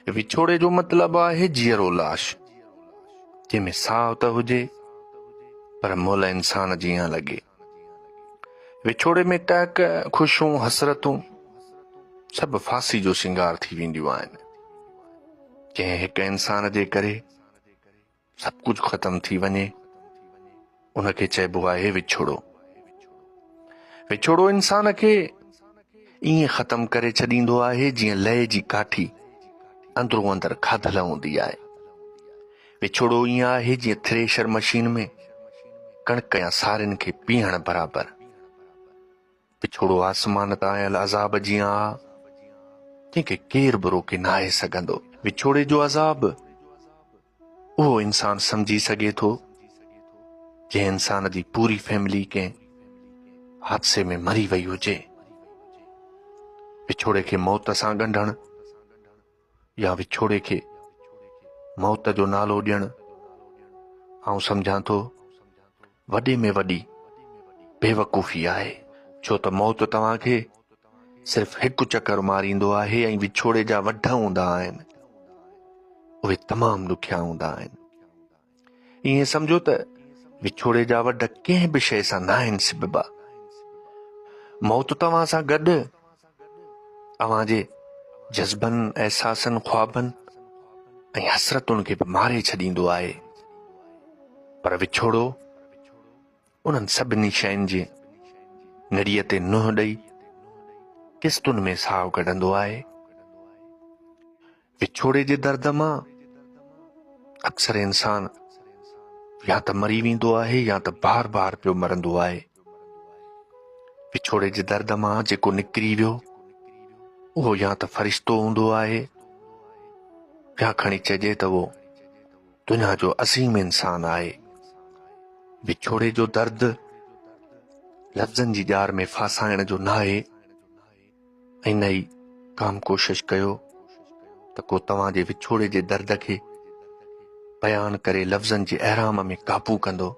विछोड़े जो मतिलबु आहे जीअरो लाश, जंहिंमें साहु त हुजे पर मुल इंसान जीअं लॻे। विछोड़े में टहक, ख़ुशियूं, हसरतूं सभु फांसी जो श्रंगार थी वेंदियूं आहिनि। जंहिं हिक इंसान जे करे सभु कुझु ख़तम थी वञे, उनखे चइबो आहे विछोड़ो। विछोड़ो इंसान खे ईअं ख़तम करे छॾींदो आहे जीअं लय जी काठी अंदरो अंदरि खाधल हूंदी आहे। विछोड़ो ईअं आहे जीअं थ्रेशर मशीन में कणिक या सारियुनि खे पीहण बराबरि। विछोड़ो आसमान तां आयल अज़ाब जीअं आ, जंहिंखे केर बि रोके न आहे सघंदो। विछोड़े जो अज़ाब उहो इंसान सम्झी सघे थो जंहिं इंसान जी पूरी फैमिली कंहिं हादसे में मरी वई हुजे। विछोड़े खे मौत सां ॻंढणु या विछोड़े खे मौत जो नालो ॾियणु आउं सम्झां थो वॾे में वॾी बेवकूफ़ी आहे, छो त मौत तव्हांखे सिर्फ़ हिकु चकर मारींदो आहे ऐं विछोड़े जा वढ हूंदा आहिनि, उहे तमामु ॾुखिया हूंदा आहिनि। ईअं सम्झो त विछोड़े जा वढ कंहिं बि शइ सां न आहिनि सिबबा। मौत तव्हां सां गॾु तव्हांजे जज़्बनि, अहसासनि, ख्वाबनि ऐं हसरतुनि खे बि मारे छॾींदो आहे, पर विछोड़ो उन्हनि सभिनी शयुनि जे निड़ीअ ते नुंहुं ॾेई किस्तुनि में साहु कढंदो आहे। विछोड़े जे दर्द मां अक्सर इंसान या त मरी वेंदो आहे या त बार बार पियो मरंदो आहे। विछोड़े जे दर्द मां जेको निकिरी वियो उहो या त फ़रिश्तो हूंदो आहे या खणी चइजे त उहो दुनिया जो अज़ीम इंसान आहे। विछोड़े जो दर्द लफ़्ज़नि जी ॼार में फासाइण जो न आहे ऐं न ई काम कोशिश कयो त को तव्हांजे विछोड़े जे दर्द खे बयान करे लफ़्ज़नि जे अहराम में काबू कंदो।